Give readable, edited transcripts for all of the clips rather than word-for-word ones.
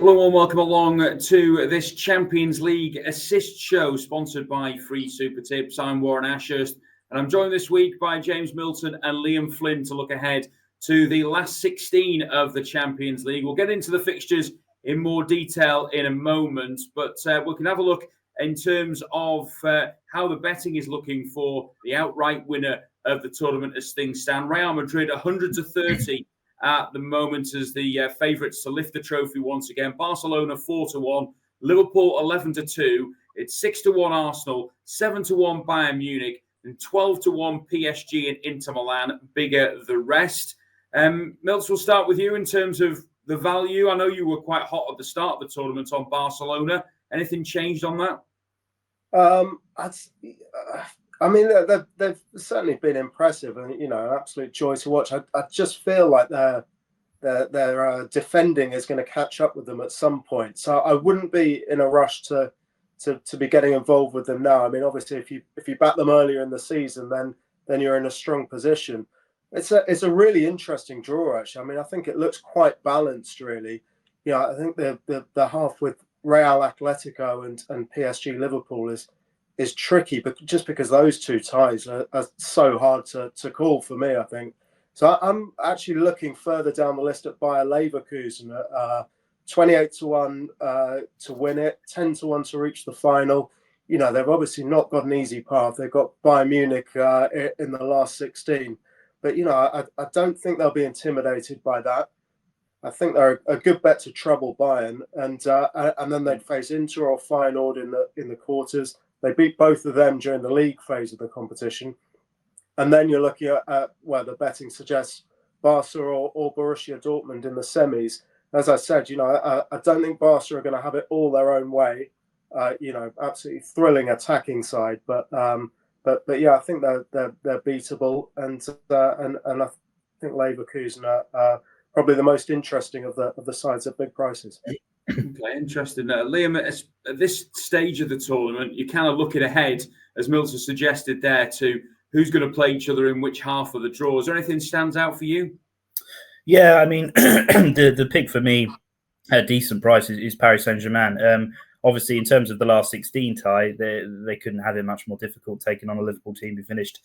Well, a warm welcome along to this Champions League assist show sponsored by Free Super Tips. I'm Warren Ashurst, and I'm joined this week by James Milton and Liam Flin to look ahead to the last 16 of the Champions League. We'll get into the fixtures in more detail in a moment, but we can have a look in terms of how the betting is looking for the outright winner of the tournament as things stand. Real Madrid 100-30 at the moment as the favourites to lift the trophy once again. Barcelona 4-1, Liverpool 11-2. It's 6-1 Arsenal, 7-1 Bayern Munich, and 12-1 PSG and Inter Milan. Bigger the rest. Milts, we'll start with you in terms of the value. I know you were quite hot at the start of the tournament on Barcelona. Anything changed on that? I mean, they've certainly been impressive and, an absolute joy to watch. I just feel like their defending is going to catch up with them at some point. So I wouldn't be in a rush to be getting involved with them now. I mean, obviously, if you bat them earlier in the season, then you're in a strong position. It's a really interesting draw, actually. I mean, I think it looks quite balanced, really. I think the half with Real Atletico and PSG Liverpool is tricky, but just because those two ties are so hard to call for me, I think. So I'm actually looking further down the list at Bayer Leverkusen at 28-1 to win it, 10-1 to reach the final. They've obviously not got an easy path. They've got Bayern Munich in the last 16. But, I don't think they'll be intimidated by that. I think they're a good bet to treble Bayern, and then they'd face Inter or Feyenoord in the quarters. They beat both of them during the league phase of the competition. And then you're looking at the betting suggests Barca or Borussia Dortmund in the semis. As I said, I don't think Barca are going to have it all their own way. Absolutely thrilling attacking side, but yeah, I think they're beatable, and I think Leverkusen are probably the most interesting of the sides at big prices. Okay, interesting. Liam, at this stage of the tournament, you're kind of looking ahead, as Milton suggested there, to who's going to play each other in which half of the draw. Is there anything stands out for you? Yeah, I mean, the pick for me at decent price is Paris Saint-Germain. Obviously, in terms of the last 16 tie, they couldn't have it much more difficult taking on a Liverpool team who finished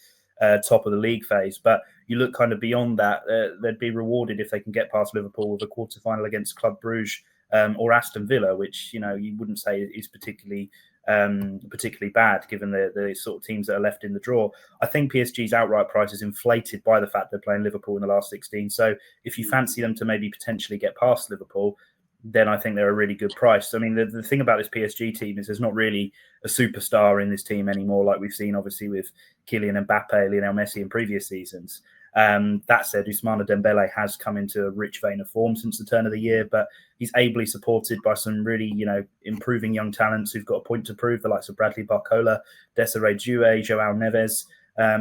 top of the league phase. But you look kind of beyond that, they'd be rewarded if they can get past Liverpool with a quarter-final against Club Brugge or Aston Villa, which, you wouldn't say is particularly bad given the sort of teams that are left in the draw. I think PSG's outright price is inflated by the fact they're playing Liverpool in the last 16. So if you fancy them to maybe potentially get past Liverpool, then I think they're a really good price. I mean, the thing about this PSG team is there's not really a superstar in this team anymore, like we've seen, obviously, with Kylian Mbappe, Lionel Messi in previous seasons. That said, Ousmane Dembele has come into a rich vein of form since the turn of the year, but he's ably supported by some really, improving young talents who've got a point to prove, the likes of Bradley Barcola, Desiree Doué, João Neves.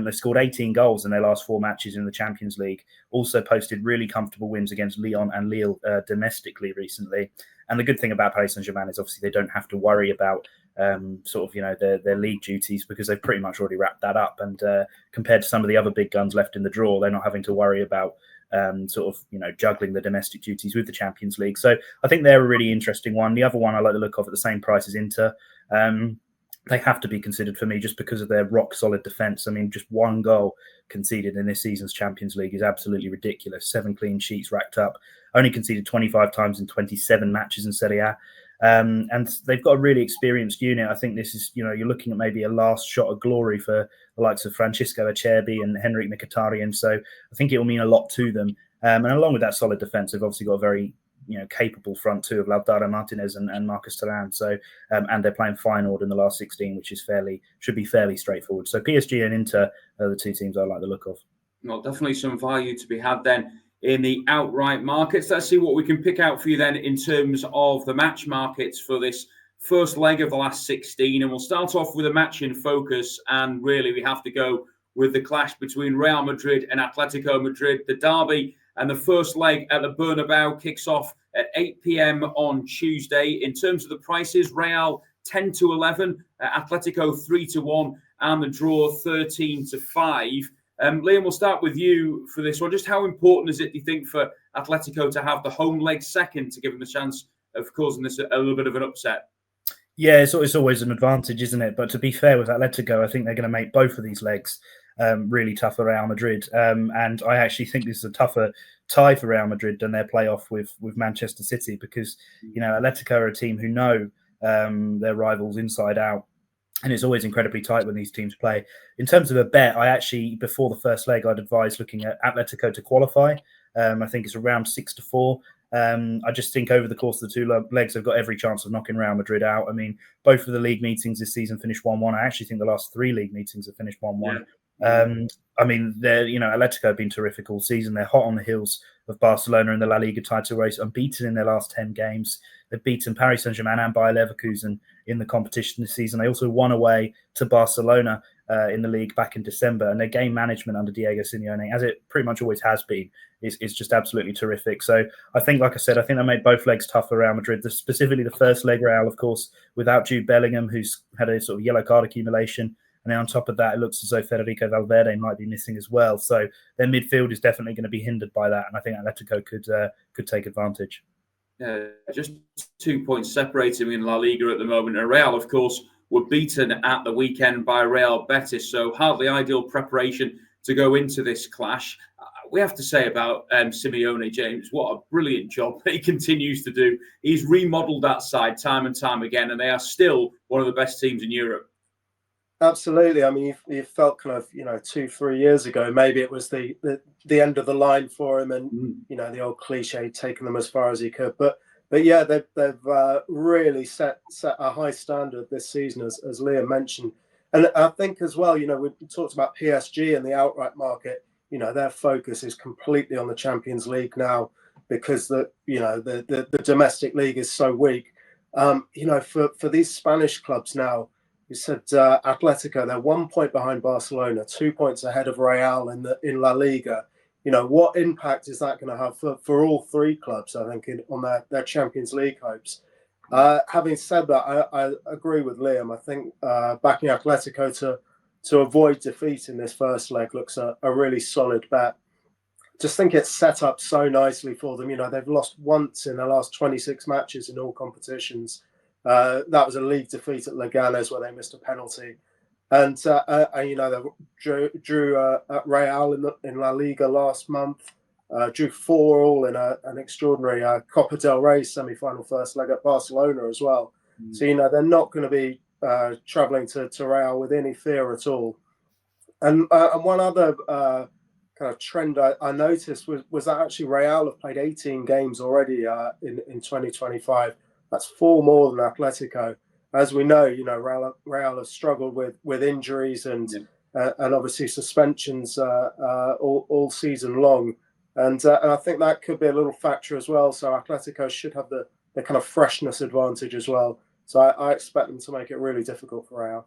They've scored 18 goals in their last 4 matches in the Champions League. Also posted really comfortable wins against Lyon and Lille domestically recently. And the good thing about Paris Saint-Germain is obviously they don't have to worry about their league duties, because they've pretty much already wrapped that up. And compared to some of the other big guns left in the draw, they're not having to worry about juggling the domestic duties with the Champions League. So I think they're a really interesting one. The other one I like the look of at the same price is Inter. They have to be considered for me just because of their rock-solid defence. I mean, just 1 goal conceded in this season's Champions League is absolutely ridiculous. 7 clean sheets racked up. Only conceded 25 times in 27 matches in Serie A. And they've got a really experienced unit. I think this is, you're looking at maybe a last shot of glory for the likes of Francisco Acerbi and Henrik Mkhitaryan. So I think it will mean a lot to them. And along with that solid defence, they've obviously got a very capable front two of Lautaro Martinez and Marcus Thuram. So, and they're playing Feyenoord in the last 16, which is should be fairly straightforward. So PSG and Inter are the 2 teams I like the look of. Well, definitely some value to be had then in the outright markets. Let's see what we can pick out for you then in terms of the match markets for this first leg of the last 16. And we'll start off with a match in focus. And really, we have to go with the clash between Real Madrid and Atletico Madrid. The derby and the first leg at the Bernabeu kicks off at 8 p.m. on Tuesday. In terms of the prices, Real 10-11, Atletico 3-1, and the draw 13-5. Liam, we'll start with you for this one. Just how important is it, do you think, for Atletico to have the home leg second to give them a chance of causing this a little bit of an upset. Yeah, it's always an advantage, isn't it? But to be fair with Atletico, I think they're going to make both of these legs really tough for Real Madrid. And I actually think this is a tougher tie for Real Madrid than their playoff with Manchester City, because, Atletico are a team who know their rivals inside out. And it's always incredibly tight when these teams play. In terms of a bet, I actually, before the first leg, I'd advise looking at Atletico to qualify. I think it's around 6-4. I just think over the course of the two legs, they've got every chance of knocking Real Madrid out. I mean, both of the league meetings this season finished 1-1. I actually think the last three league meetings have finished 1-1. Yeah. I mean, Atletico have been terrific all season. They're hot on the heels of Barcelona in the La Liga title race, unbeaten in their last 10 games. They've beaten Paris Saint-Germain and Bayer Leverkusen in the competition this season. They also won away to Barcelona in the league back in December, and their game management under Diego Simeone, as it pretty much always has been, is just absolutely terrific. So I think, like I said, I think they made both legs tough for Real Madrid. Specifically the first leg, Real, of course, without Jude Bellingham, who's had a sort of yellow card accumulation. And then on top of that, it looks as though Federico Valverde might be missing as well. So their midfield is definitely going to be hindered by that. And I think Atletico could take advantage. Yeah, just 2 points separating in La Liga at the moment. And Real, of course, were beaten at the weekend by Real Betis. So hardly ideal preparation to go into this clash. We have to say about Simeone, James, what a brilliant job he continues to do. He's remodeled that side time and time again, and they are still one of the best teams in Europe. Absolutely. I mean, you felt kind of, 2-3 years ago, maybe it was the end of the line for him, and the old cliche, taking them as far as he could. But yeah, they've really set a high standard this season, as Liam mentioned. And I think as well, we talked about PSG and the outright market. Their focus is completely on the Champions League now, because the domestic league is so weak. For these Spanish clubs now. You said Atletico, they're 1 point behind Barcelona, 2 points ahead of Real in La Liga. What impact is that going to have for all three clubs, I think, on their Champions League hopes? Having said that, I agree with Liam. I think backing Atletico to avoid defeat in this first leg looks a really solid bet. Just think it's set up so nicely for them. They've lost once in their last 26 matches in all competitions. That was a league defeat at Leganes where they missed a penalty, and they drew at Real in La Liga last month. Drew 4-4 in an extraordinary Copa del Rey semi-final first leg at Barcelona as well. So they're not going to be travelling to Real with any fear at all. And one other kind of trend I noticed was that actually Real have played 18 games already in 2025. That's 4 more than Atletico. As we know, Real have struggled with injuries and obviously suspensions all season long. And I think that could be a little factor as well. So Atletico should have the kind of freshness advantage as well. So I expect them to make it really difficult for Real.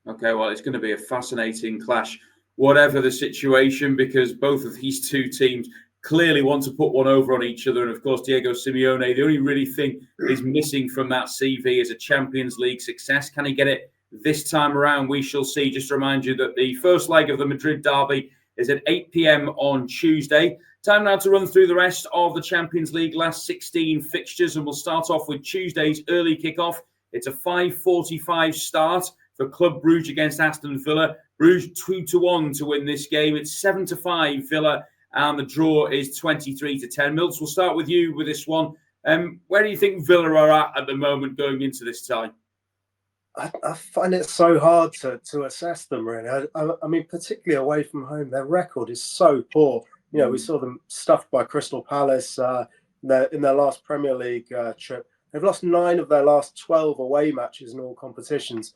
Okay, well, it's going to be a fascinating clash, whatever the situation, because both of these two teams clearly want to put one over on each other. And of course, Diego Simeone, the only really thing is missing from that CV is a Champions League success. Can he get it this time around? We shall see. Just to remind you that the first leg of the Madrid derby is at 8 p.m. on Tuesday. Time now to run through the rest of the Champions League last 16 fixtures, and we'll start off with Tuesday's early kickoff. It's a 5:45 start for Club Brugge against Aston Villa. Brugge 2-1 to win this game. It's 7-5 Villa, and the draw is 23-10. Milton, we'll start with you with this one. Where do you think Villa are at the moment going into this tie? I find it so hard to assess them, really. I mean, particularly away from home, their record is so poor. We saw them stuffed by Crystal Palace in their last Premier League trip. They've lost 9 of their last 12 away matches in all competitions.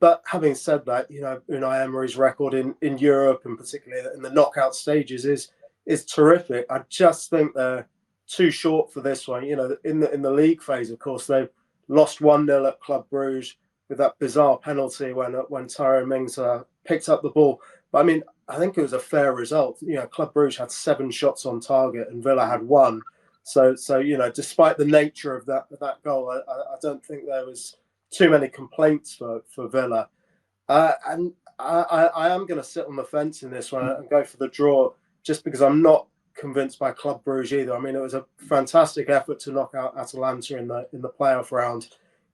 But having said that, Unai Emery's record in Europe, and particularly in the knockout stages, is terrific. I just think they're too short for this one. In the league phase, of course, they've lost 1-0 at Club Brugge with that bizarre penalty when Tyrone Mings picked up the ball. But I mean, I think it was a fair result. Club Brugge had 7 shots on target and Villa had 1. So despite the nature of that goal, I don't think there was too many complaints for Villa. And I am going to sit on the fence in this one and go for the draw, just because I'm not convinced by Club Brugge either. I mean, it was a fantastic effort to knock out Atalanta in the playoff round.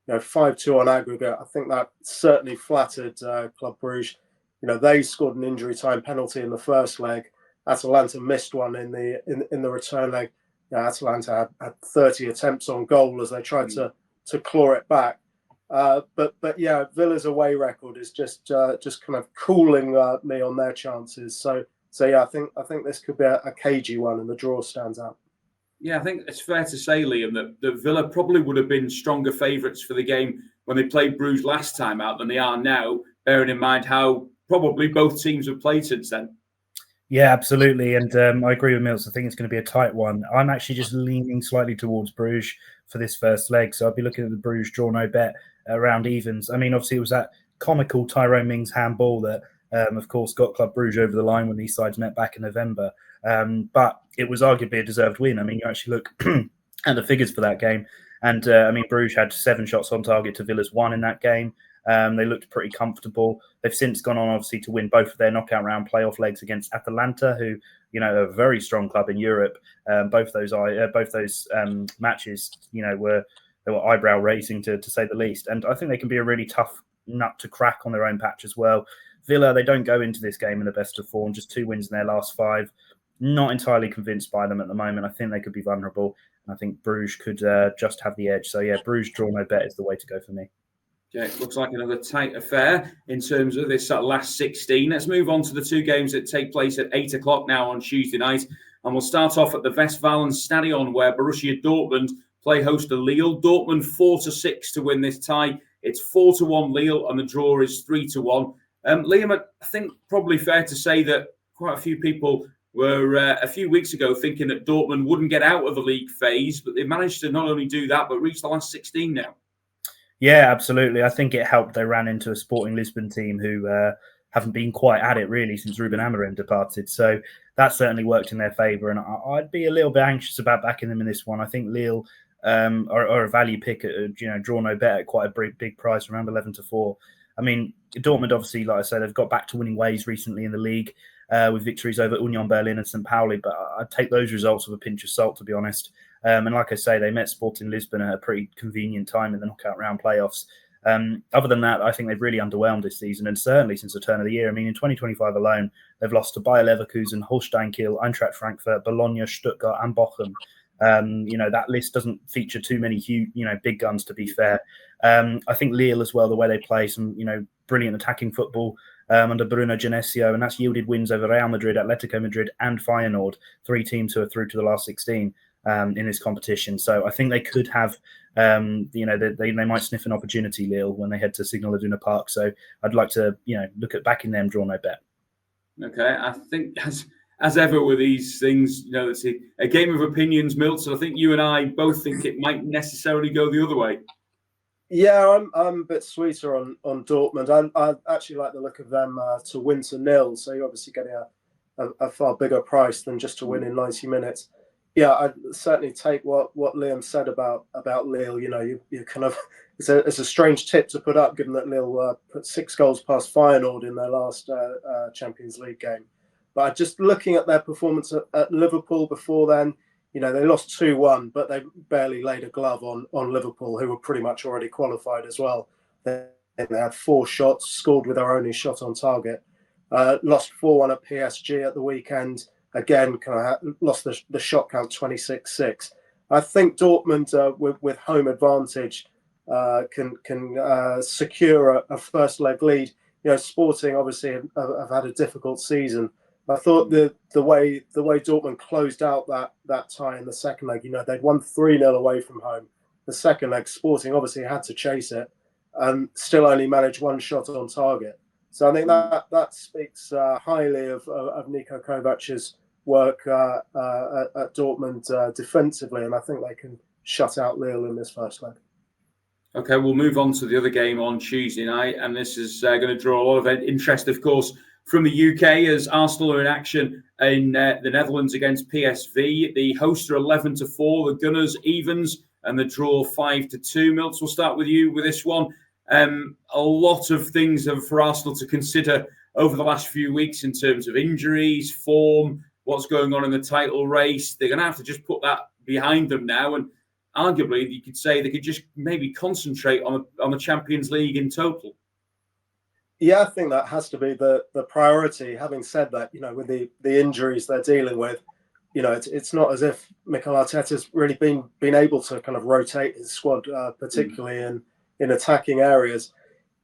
5-2 on aggregate. I think that certainly flattered Club Brugge. They scored an injury time penalty in the first leg. Atalanta missed one in the return leg. Atalanta had 30 attempts on goal as they tried to claw it back. But yeah, Villa's away record is just kind of cooling me on their chances. So yeah, I think this could be a cagey one, and the draw stands out. Yeah, I think it's fair to say, Liam, that Villa probably would have been stronger favourites for the game when they played Bruges last time out than they are now, bearing in mind how probably both teams have played since then. Yeah, absolutely. And I agree with Mills. I think it's going to be a tight one. I'm actually just leaning slightly towards Bruges for this first leg. So I'll be looking at the Bruges draw no bet around evens. I mean, obviously, it was that comical Tyrone Mings handball that, of course, got Club Brugge over the line when these sides met back in November. But it was arguably a deserved win. I mean, you actually look at the figures for that game. And, I mean, Bruges had 7 shots on target to Villa's 1 in that game. They looked pretty comfortable. They've since gone on, obviously, to win both of their knockout round playoff legs against Atalanta, who, are a very strong club in Europe. Both those matches, were eyebrow raising to say the least. And I think they can be a really tough nut to crack on their own patch as well. Villa, they don't go into this game in the best of form, just 2 wins in their last 5. Not entirely convinced by them at the moment. I think they could be vulnerable. And I think Bruges could just have the edge. So, yeah, Bruges draw no bet is the way to go for me. Yeah, it looks like another tight affair in terms of this last 16. Let's move on to the 2 games that take place at 8 o'clock now on Tuesday night. And we'll start off at the Westfalenstadion, where Borussia Dortmund play host to Lille. Dortmund 4-6 to win this tie. It's 4-1 Lille, and the draw is 3-1. Liam, I think probably fair to say that quite a few people were a few weeks ago thinking that Dortmund wouldn't get out of the league phase, but they've managed to not only do that, but reach the last 16 now. Yeah, absolutely. I think it helped. They ran into a Sporting Lisbon team who haven't been quite at it really since Ruben Amorim departed. So that certainly worked in their favour. And I'd be a little bit anxious about backing them in this one. I think Lille are a value pick at draw no bet at quite a big price, around 11-4. I mean, Dortmund obviously, like I said, they've got back to winning ways recently in the league with victories over Union Berlin and St. Pauli. But I'd take those results with a pinch of salt, to be honest. And like I say, they met Sporting Lisbon at a pretty convenient time in the knockout round playoffs. Other than that, I think they've really underwhelmed this season, and certainly since the turn of the year. I mean, in 2025 alone, they've lost to Bayer Leverkusen, Holstein Kiel, Eintracht Frankfurt, Bologna, Stuttgart, and Bochum. That list doesn't feature too many huge, big guns, to be fair. I think Lille as well, the way they play some, brilliant attacking football under Bruno Genesio, and that's yielded wins over Real Madrid, Atletico Madrid, and Feyenoord, 3 teams who are through to the last 16. In this competition. So I think they could have, they might sniff an opportunity, Lille, when they head to Signal Iduna Park. So I'd like to, look at backing them, draw no bet. Okay, I think as ever with these things, it's a game of opinions, Milt. So I think you and I both think it might necessarily go the other way. Yeah, I'm a bit sweeter on Dortmund. I actually like the look of them to win to 0. So you're obviously getting a far bigger price than just to win in 90 minutes. Yeah, I'd certainly take what Liam said about Lille. You kind of it's a strange tip to put up, given that Lille put 6 goals past Feyenoord in their last Champions League game. But just looking at their performance at Liverpool before then, they lost 2-1, but they barely laid a glove on Liverpool, who were pretty much already qualified as well. They had 4 shots, scored with their only shot on target. Lost 4-1 at PSG at the weekend. Again, kind of lost the shot count 26-6. I think Dortmund, with home advantage, can secure a first leg lead. Sporting obviously have had a difficult season. I thought the way Dortmund closed out that tie in the second leg, they'd won 3-0 away from home. The second leg, Sporting obviously had to chase it and still only managed 1 shot on target. So I think that speaks highly of Niko Kovac's work at Dortmund defensively, and I think they can shut out Lille in this first leg. Okay, we'll move on to the other game on Tuesday night, and this is going to draw a lot of interest, of course, from the UK, as Arsenal are in action in the Netherlands against PSV. The hosts are 11-4, the Gunners evens, and the draw 5-2. Milts, we'll start with you with this one. A lot of things for Arsenal to consider over the last few weeks in terms of injuries, form, what's going on in the title race. They're going to have to just put that behind them now. And arguably, you could say they could just maybe concentrate on the Champions League in total. Yeah, I think that has to be the priority. Having said that, with the injuries they're dealing with, it's not as if Mikel Arteta's really been able to kind of rotate his squad, particularly in attacking areas.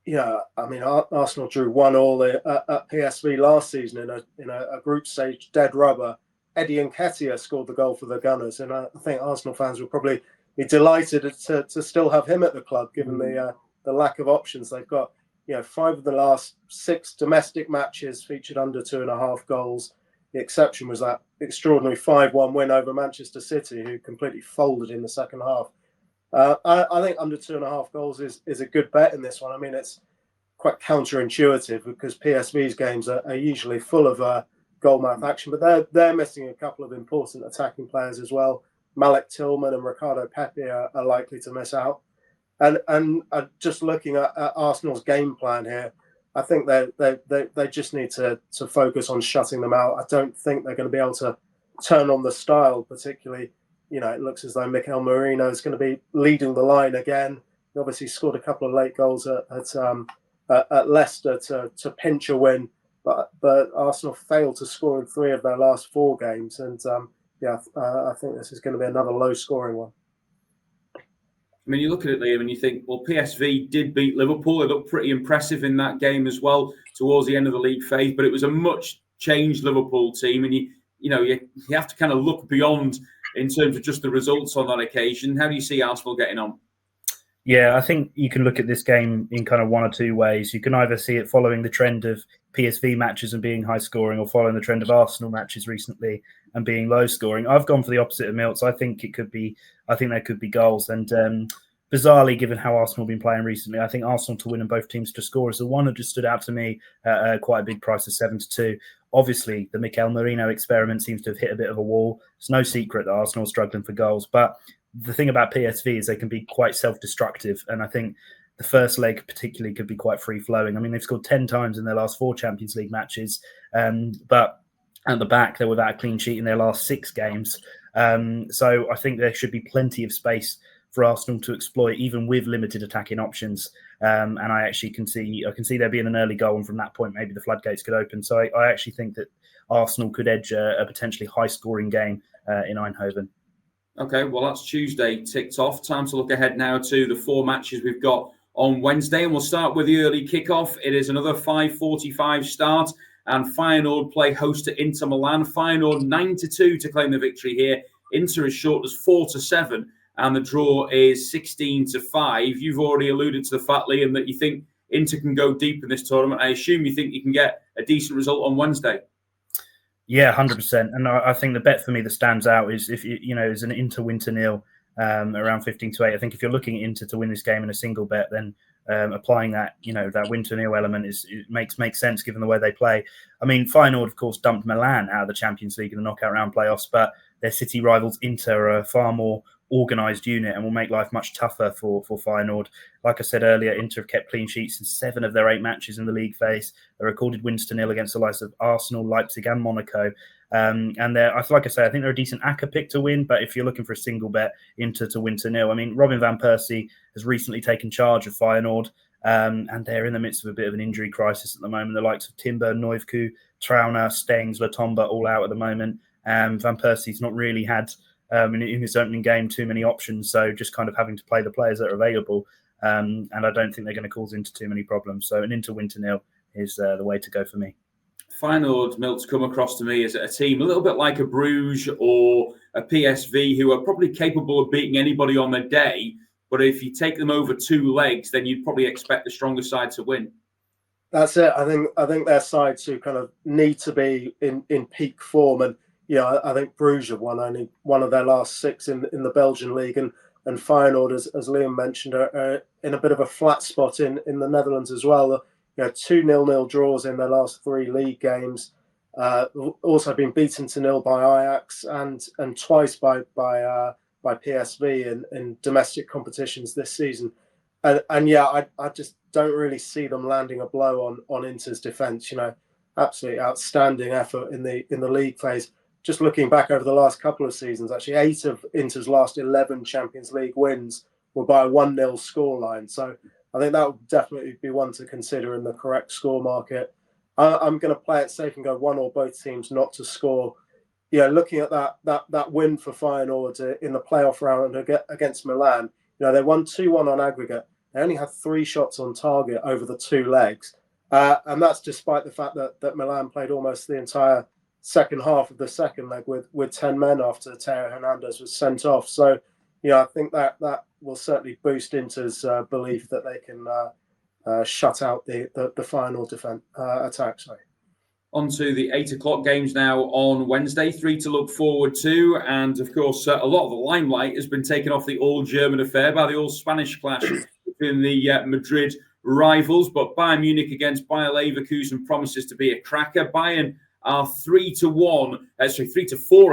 Arsenal drew 1-1 at PSV last season in a group stage dead rubber. Eddie Nketiah scored the goal for the Gunners, and I think Arsenal fans would probably be delighted to still have him at the club, given the lack of options they've got. 5 of the last 6 domestic matches featured under 2.5 goals. The exception was that extraordinary 5-1 win over Manchester City, who completely folded in the second half. I think under 2.5 goals is a good bet in this one. I mean, it's quite counterintuitive because PSV's games are usually full of goal mouth action, but they're missing a couple of important attacking players as well. Malik Tillman and Ricardo Pepe are likely to miss out. And just looking at Arsenal's game plan here, I think they just need to focus on shutting them out. I don't think they're going to be able to turn on the style, particularly. It looks as though Mikel Merino is going to be leading the line again. He obviously scored a couple of late goals at Leicester to pinch a win, but Arsenal failed to score in 3 of their last 4 games. And I think this is going to be another low-scoring one. I mean, you look at it, Liam, and you think, well, PSV did beat Liverpool. They looked pretty impressive in that game as well towards the end of the league phase, but it was a much changed Liverpool team, and you have to kind of look beyond in terms of just the results on that occasion. How do you see Arsenal getting on? Yeah, I think you can look at this game in kind of one or two ways. You can either see it following the trend of PSV matches and being high scoring, or following the trend of Arsenal matches recently and being low scoring. I've gone for the opposite of Milts. I think there could be goals. And bizarrely, given how Arsenal have been playing recently, I think Arsenal to win and both teams to score is the one that just stood out to me at quite a big price of 7-2. Obviously, the Mikel Merino experiment seems to have hit a bit of a wall. It's no secret that Arsenal are struggling for goals, but the thing about PSV is they can be quite self-destructive, and I think the first leg particularly could be quite free-flowing. I mean, they've scored 10 times in their last 4 Champions League matches, but at the back, they're without a clean sheet in their last 6 games. So I think there should be plenty of space for Arsenal to exploit, even with limited attacking options. And I can see there being an early goal, and from that point, maybe the floodgates could open. So I actually think that Arsenal could edge a potentially high-scoring game in Eindhoven. Okay, well, that's Tuesday ticked off. Time to look ahead now to the 4 matches we've got on Wednesday, and we'll start with the early kickoff. It is another 5:45 start, and Feyenoord play host to Inter Milan. Feyenoord 9-2 to claim the victory here. Inter as short as 4-7, and the draw is 16-5. You've already alluded to the fact, Liam, that you think Inter can go deep in this tournament. I assume you think you can get a decent result on Wednesday. Yeah, 100%. And I think the bet for me that stands out is is an Inter win to 0 around 15-8. I think if you're looking at Inter to win this game in a single bet, then applying that that win to 0 element makes sense given the way they play. I mean, Feyenoord of course dumped Milan out of the Champions League in the knockout round playoffs, but their city rivals Inter are a far more organised unit and will make life much tougher for Feyenoord. Like I said earlier, Inter have kept clean sheets in 7 of their 8 matches in the league phase. They recorded wins to 0 against the likes of Arsenal, Leipzig and Monaco. And like I say, I think they're a decent ACCA pick to win, but if you're looking for a single bet, Inter to win to 0. I mean, Robin van Persie has recently taken charge of Feyenoord, and they're in the midst of a bit of an injury crisis at the moment. The likes of Timber, Noivku, Trauner, Stengs, Latomba all out at the moment. Van Persie's not really had in his opening game too many options, so just kind of having to play the players that are available, and I don't think they're going to cause Inter too many problems. So an Inter win to 0 is the way to go for me. Feyenoord, Milt's come across to me as a team a little bit like a Brugge or a PSV, who are probably capable of beating anybody on the day, but if you take them over 2 legs, then you'd probably expect the stronger side to win. That's it. I think their sides who kind of need to be in peak form, and I think Brugge have won only 1 of their last 6 in the Belgian league, and Feyenoord, as Liam mentioned, are in a bit of a flat spot in the Netherlands as well. 2 0-0 draws in their last 3 league games. Also been beaten to 0 by Ajax and twice by PSV in domestic competitions this season. And I just don't really see them landing a blow on Inter's defence. Absolutely outstanding effort in the league phase. just looking back over the last couple of seasons, actually 8 of Inter's last 11 Champions League wins were by a 1-0 scoreline. So I think that would definitely be one to consider in the correct score market. I'm going to play it safe and go one or both teams not to score. Looking at that win for Feyenoord in the playoff round against Milan, they won 2-1 on aggregate. They only had 3 shots on target over the 2 legs. And that's despite the fact that Milan played almost the entire second half of the second leg with 10 men after Theo Hernandez was sent off. So, I think that will certainly boost Inter's belief that they can shut out the Feyenoord attack. Sorry. On to the 8 o'clock games now on Wednesday, 3 to look forward to. And of course, a lot of the limelight has been taken off the all-German affair by the all-Spanish clash between the Madrid rivals. But Bayern Munich against Bayer Leverkusen promises to be a cracker. Bayern are 3-4, I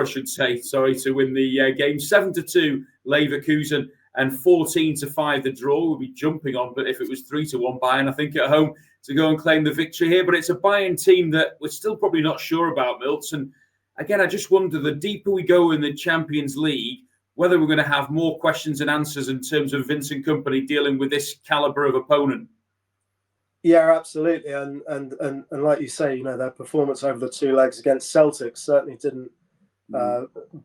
should say, to win the game. 7-2 Leverkusen and 14-5 the draw. We'll be jumping on, but if it was 3-1 Bayern, I think at home to go and claim the victory here. But it's a Bayern team that we're still probably not sure about, Milton. And again, I just wonder, the deeper we go in the Champions League, whether we're going to have more questions and answers in terms of Vincent Kompany dealing with this calibre of opponent. Yeah, absolutely. And like you say, their performance over the 2 legs against Celtic certainly didn't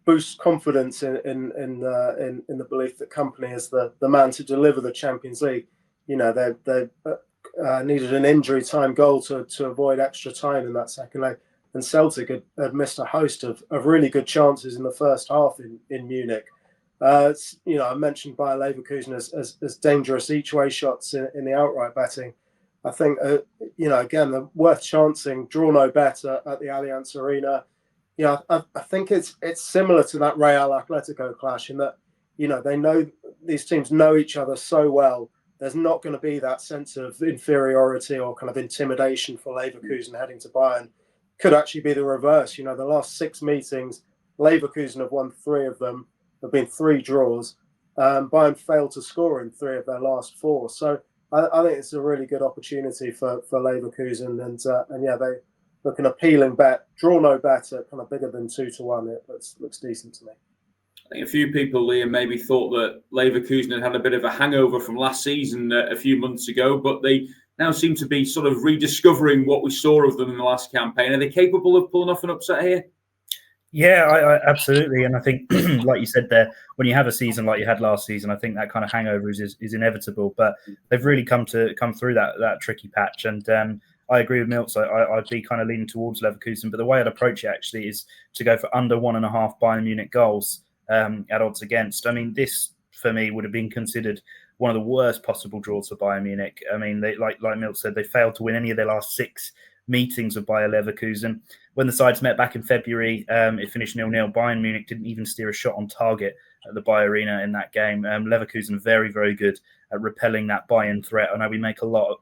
boost confidence in the belief that Kompany is the man to deliver the Champions League. They needed an injury time goal to avoid extra time in that second leg. And Celtic had missed a host of really good chances in the first half in Munich. I mentioned Bayer Leverkusen as dangerous each-way shots in the outright betting. I think, again, they're worth chancing, draw no bet at the Allianz Arena. I think it's similar to that Real Atletico clash in that, they know these teams know each other so well. There's not going to be that sense of inferiority or kind of intimidation for Leverkusen heading to Bayern. Could actually be the reverse. The last 6 meetings, Leverkusen have won 3 of them. There have been 3 draws. Bayern failed to score in 3 of their last 4. So I think it's a really good opportunity for Leverkusen. And yeah, they look an appealing bet. Draw no bet at kind of bigger than 2-1. It looks decent to me. I think a few people, Liam, maybe thought that Leverkusen had a bit of a hangover from last season a few months ago, but they now seem to be sort of rediscovering what we saw of them in the last campaign. Are they capable of pulling off an upset here? Yeah, I absolutely. And I think, like you said there, when you have a season like you had last season, I think that kind of hangover is inevitable. But they've really come through that tricky patch. And I agree with Milts. I'd be kind of leaning towards Leverkusen. But the way I'd approach it actually is to go for under 1.5 Bayern Munich goals at odds against. I mean, this for me would have been considered one of the worst possible draws for Bayern Munich. I mean, they like Milt said, they failed to win any of their last 6 meetings with Bayer Leverkusen. When the sides met back in February, it finished 0-0. Bayern Munich didn't even steer a shot on target at the Bayer Arena in that game. Leverkusen very, very good at repelling that Bayern threat. I know we make a lot of,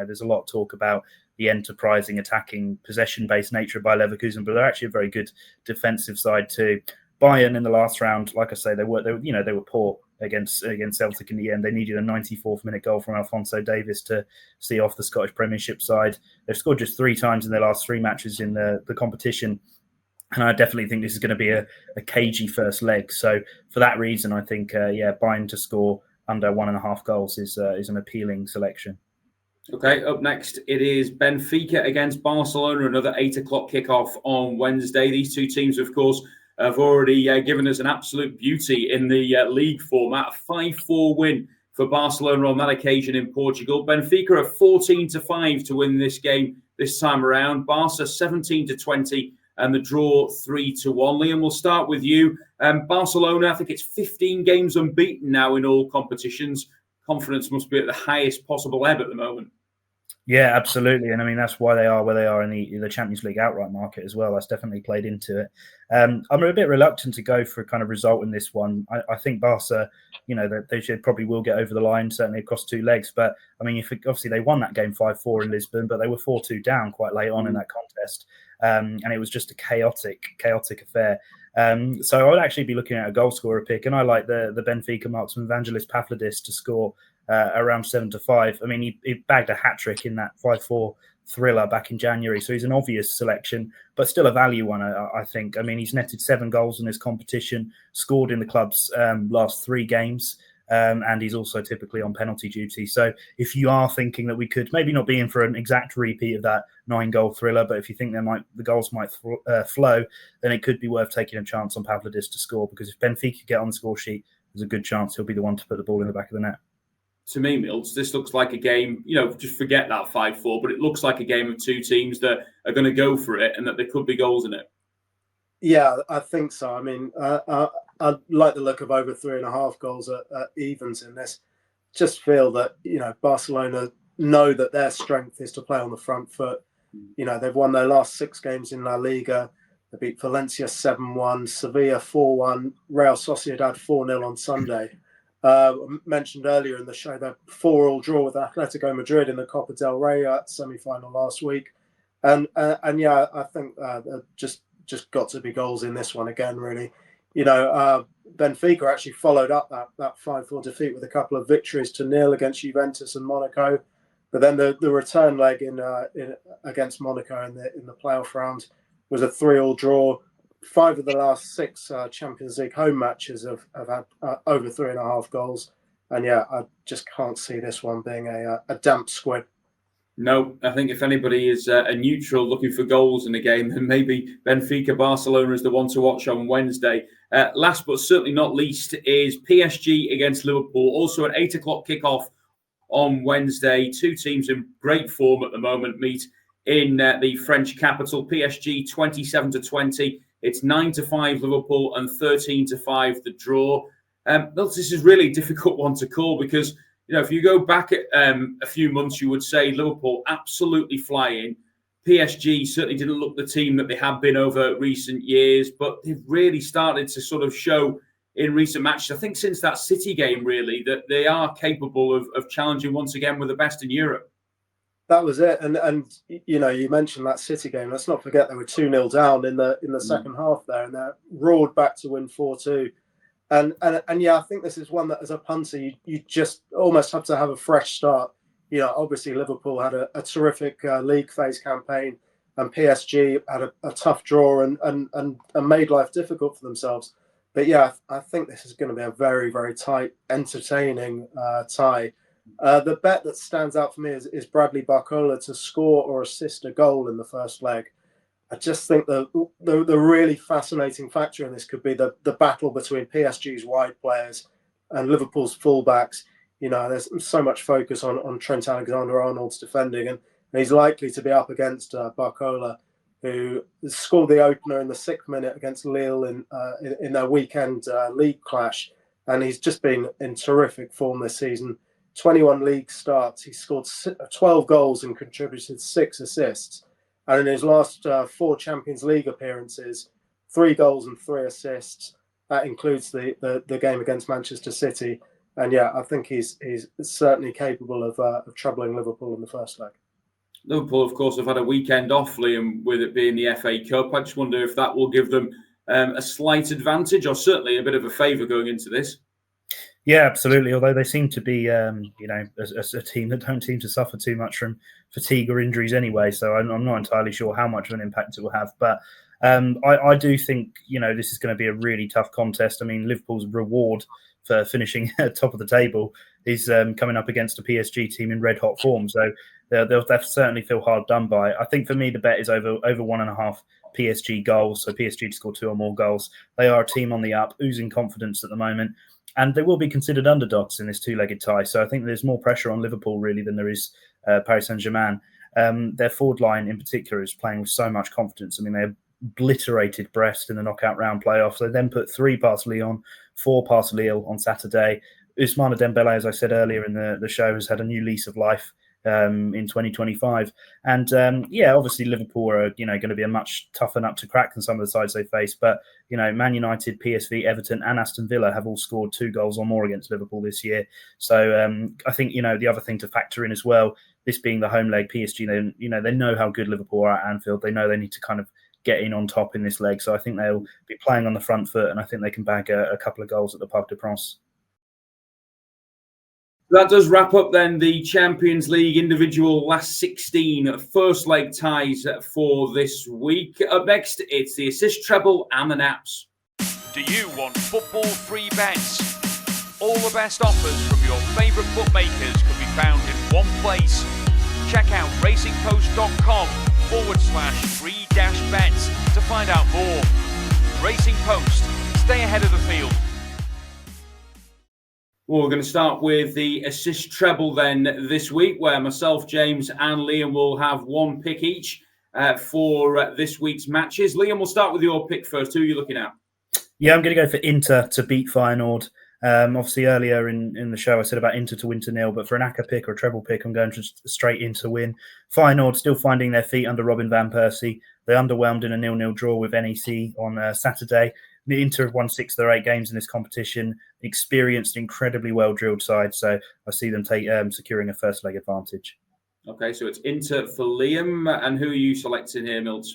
there's a lot of talk about the enterprising, attacking, possession-based nature of Bayer Leverkusen, but they're actually a very good defensive side too. Bayern in the last round, like I say, they were poor against Celtic in the end. They needed a 94th minute goal from Alphonso Davies to see off the Scottish Premiership side. They've scored just 3 times in their last 3 matches in the competition. And I definitely think this is going to be a cagey first leg. So for that reason, I think, Bayern to score under 1.5 goals is an appealing selection. Okay, up next, it is Benfica against Barcelona, another 8 o'clock kickoff on Wednesday. These 2 teams, of course, have already given us an absolute beauty in the league format. A 5-4 win for Barcelona on that occasion in Portugal. Benfica are 14-5 to win this game this time around. Barca 17-20 and the draw 3-1. Liam, we'll start with you. Barcelona, I think it's 15 games unbeaten now in all competitions. Confidence must be at the highest possible ebb at the moment. Yeah, absolutely. And I mean, that's why they are where they are in the Champions League outright market as well. That's definitely played into it. I'm a bit reluctant to go for a kind of result in this one. I think Barca, they should probably will get over the line, certainly across 2 legs. But I mean, obviously they won that game 5-4 in Lisbon, but they were 4-2 down quite late on in that contest. And it was just a chaotic affair. So I would actually be looking at a goal scorer pick. And I like the Benfica marksman Vangelis Pavlidis to score around 7-5. I mean, he bagged a hat-trick in that 5-4 thriller back in January. So he's an obvious selection, but still a value one, I think. I mean, he's netted 7 goals in this competition, scored in the club's last 3 games. And he's also typically on penalty duty. So if you are thinking that we could maybe not be in for an exact repeat of that 9-goal thriller, but if you think the goals might flow, then it could be worth taking a chance on Pavlidis to score, because if Benfica get on the score sheet, there's a good chance he'll be the one to put the ball in the back of the net. To me, Milts, this looks like a game, just forget that 5-4, but it looks like a game of 2 teams that are going to go for it and that there could be goals in it. Yeah, I think so. I mean, I like the look of over 3.5 goals at evens in this. Just feel that, Barcelona know that their strength is to play on the front foot. They've won their last 6 games in La Liga. They beat Valencia 7-1, Sevilla 4-1, Real Sociedad 4-0 on Sunday. Mentioned earlier in the show that 4-4 draw with Atletico Madrid in the Copa del Rey semi-final last week. And yeah, I think just got to be goals in this one again, really. Benfica actually followed up that 5-4 defeat with a couple of victories to 0 against Juventus and Monaco, but then the return leg in against Monaco in the playoff round was a 3-3 draw. 5 of the last 6 Champions League home matches have had over 3.5 goals, and yeah, I just can't see this one being a damp squid. No, I think if anybody is a neutral looking for goals in the game, then maybe Benfica Barcelona is the one to watch on Wednesday. Last but certainly not least is PSG against Liverpool, also an 8 o'clock kickoff on Wednesday. 2 teams in great form at the moment meet in the French capital. PSG 27-20. It's 9-5 Liverpool and 13-5 the draw. This is really a difficult one to call because, if you go back a few months, you would say Liverpool absolutely flying. PSG certainly didn't look the team that they have been over recent years, but they've really started to sort of show in recent matches, I think since that City game, really, that they are capable of challenging once again with the best in Europe. That was it. And you mentioned that City game. Let's not forget they were 2-0 down in the second half there, and they roared back to win 4-2. And yeah, I think this is one that as a punter, you just almost have to have a fresh start. Obviously Liverpool had a terrific league phase campaign, and PSG had a tough draw and made life difficult for themselves. But yeah, I think this is going to be a very, very tight, entertaining tie. The bet that stands out for me is Bradley Barcola to score or assist a goal in the first leg. I just think the really fascinating factor in this could be the battle between PSG's wide players and Liverpool's fullbacks. There's so much focus on Trent Alexander-Arnold's defending, and he's likely to be up against Barcola, who scored the opener in the 6th minute against Lille in their weekend league clash, and he's just been in terrific form this season. 21 league starts, he scored 12 goals and contributed 6 assists. And in his last 4 Champions League appearances, 3 goals and 3 assists. That includes the game against Manchester City. And yeah, I think he's certainly capable of troubling Liverpool in the first leg. Liverpool, of course, have had a weekend off, Liam, with it being the FA Cup. I just wonder if that will give them a slight advantage, or certainly a bit of a favour going into this. Yeah, absolutely. Although they seem to be, as a team that don't seem to suffer too much from fatigue or injuries anyway. So I'm not entirely sure how much of an impact it will have. But I do think, this is going to be a really tough contest. I mean, Liverpool's reward for finishing at top of the table is coming up against a PSG team in red hot form. So they'll certainly feel hard done by. I think for me, the bet is over 1.5 PSG goals. So PSG to score 2 or more goals. They are a team on the up, oozing confidence at the moment. And they will be considered underdogs in this 2-legged tie. So I think there's more pressure on Liverpool, really, than there is Paris Saint-Germain. Their forward line in particular is playing with so much confidence. I mean, they obliterated Brest in the knockout round playoffs. They then put 3 past Lyon, 4 past Lille on Saturday. Ousmane Dembele, as I said earlier in the show, has had a new lease of life in 2025. And obviously Liverpool are going to be a much tougher nut to crack than some of the sides they face. But Man United, PSV, Everton, and Aston Villa have all scored 2 goals or more against Liverpool this year. So I think the other thing to factor in as well, this being the home leg, PSG, they know how good Liverpool are at Anfield. They know they need to kind of get in on top in this leg. So I think they'll be playing on the front foot, and I think they can bag a couple of goals at the Parc des Princes. That does wrap up then the Champions League individual last 16 first leg ties for this week. Up next, it's the assist treble and the naps. Do you want football free bets? All the best offers from your favourite bookmakers could be found in one place. Check out racingpost.com/free-bets to find out more. Racing Post, stay ahead of the field. Well, we're going to start with the assist treble then this week, where myself, James and Liam will have one pick each for this week's matches. Liam, we'll start with your pick first. Who are you looking at? Yeah, I'm going to go for Inter to beat Feyenoord. Obviously, earlier in the show, I said about Inter to win to 0, but for an ACCA pick or a treble pick, I'm going just straight Inter win. Feyenoord still finding their feet under Robin van Persie. They underwhelmed in a 0-0 draw with NEC on Saturday. The Inter have won 6 of their 8 games in this competition. Experienced, incredibly well-drilled side, so I see them securing a first leg advantage. Okay, so it's Inter for Liam. And who are you selecting here, Milt?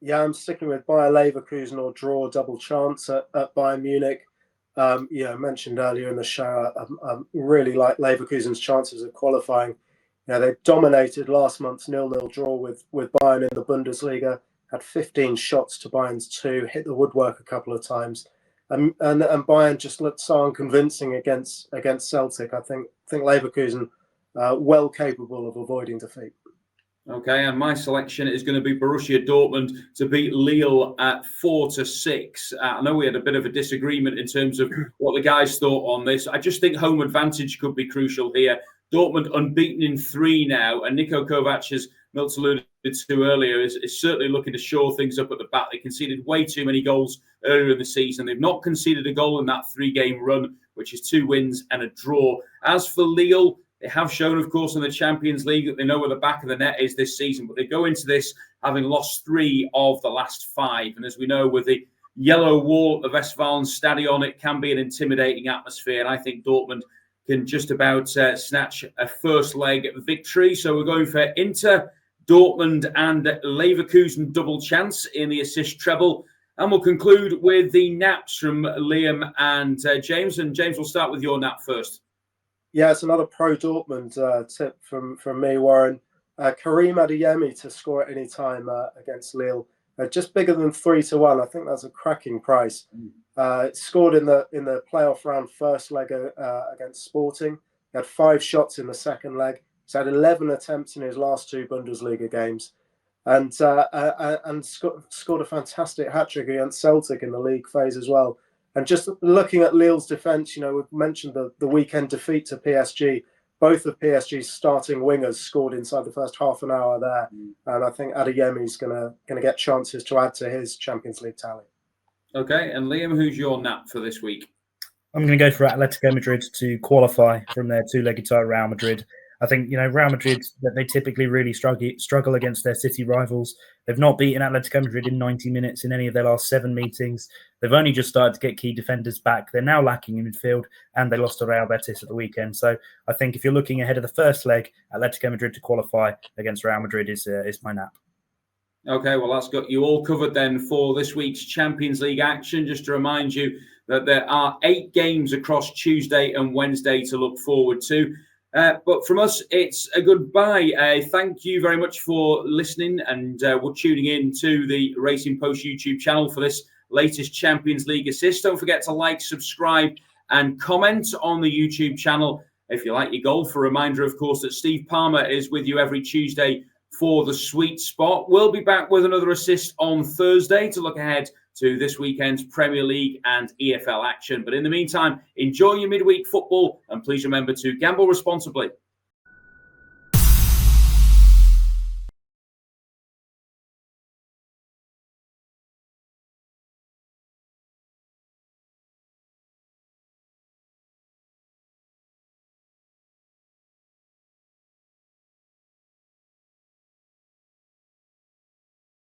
Yeah, I'm sticking with Bayer Leverkusen or draw double chance at Bayern Munich. I mentioned earlier in the show, I really like Leverkusen's chances of qualifying. They dominated last month's 0-0 draw with Bayern in the Bundesliga, had 15 shots to Bayern's 2, hit the woodwork a couple of times. And Bayern just looked so unconvincing against Celtic. I think Leverkusen well capable of avoiding defeat. Okay, and my selection is going to be Borussia Dortmund to beat Lille at 4-6. I know we had a bit of a disagreement in terms of what the guys thought on this. I just think home advantage could be crucial here. Dortmund unbeaten in 3 now, and Niko Kovac, as Milton alluded to earlier, is certainly looking to shore things up at the back. They conceded way too many goals earlier in the season. They've not conceded a goal in that 3-game run, which is 2 wins and a draw. As for Lille, they have shown, of course, in the Champions League that they know where the back of the net is this season, but they go into this having lost 3 of the last 5. And as we know, with the yellow wall at the Westfalenstadion, it can be an intimidating atmosphere. And I think Dortmund can just about snatch a first leg victory. So we're going for Inter, Dortmund and Leverkusen double chance in the assist treble. And we'll conclude with the naps from Liam and James. And James, we'll start with your nap first. Yeah, it's another pro Dortmund tip from me, Warren. Karim Adeyemi to score at any time against Lille. Just bigger than 3-1. I think that's a cracking price. Scored in the playoff round first leg against Sporting. He had 5 shots in the second leg. He's had 11 attempts in his last 2 Bundesliga games, and scored a fantastic hat-trick against Celtic in the league phase as well. And just looking at Lille's defence, we've mentioned the weekend defeat to PSG. Both of PSG's starting wingers scored inside the first half an hour there, and I think Adeyemi's going to get chances to add to his Champions League tally. Okay, and Liam, who's your nap for this week? I'm going to go for Atletico Madrid to qualify from their 2-legged tie Real Madrid. I think, Real Madrid, that they typically really struggle against their city rivals. They've not beaten Atletico Madrid in 90 minutes in any of their last 7 meetings. They've only just started to get key defenders back. They're now lacking in midfield, and they lost to Real Betis at the weekend. So I think if you're looking ahead of the first leg, Atletico Madrid to qualify against Real Madrid is my nap. Okay, well, that's got you all covered then for this week's Champions League action. Just to remind you that there are 8 games across Tuesday and Wednesday to look forward to. But from us, it's a goodbye. Thank you very much for listening, and we're tuning in to the Racing Post YouTube channel for this latest Champions League assist. Don't forget to like, subscribe, and comment on the YouTube channel if you like your golf. A reminder, of course, that Steve Palmer is with you every Tuesday for the sweet spot. We'll be back with another assist on Thursday to look ahead to this weekend's Premier League and EFL action. But in the meantime, enjoy your midweek football, and please remember to gamble responsibly.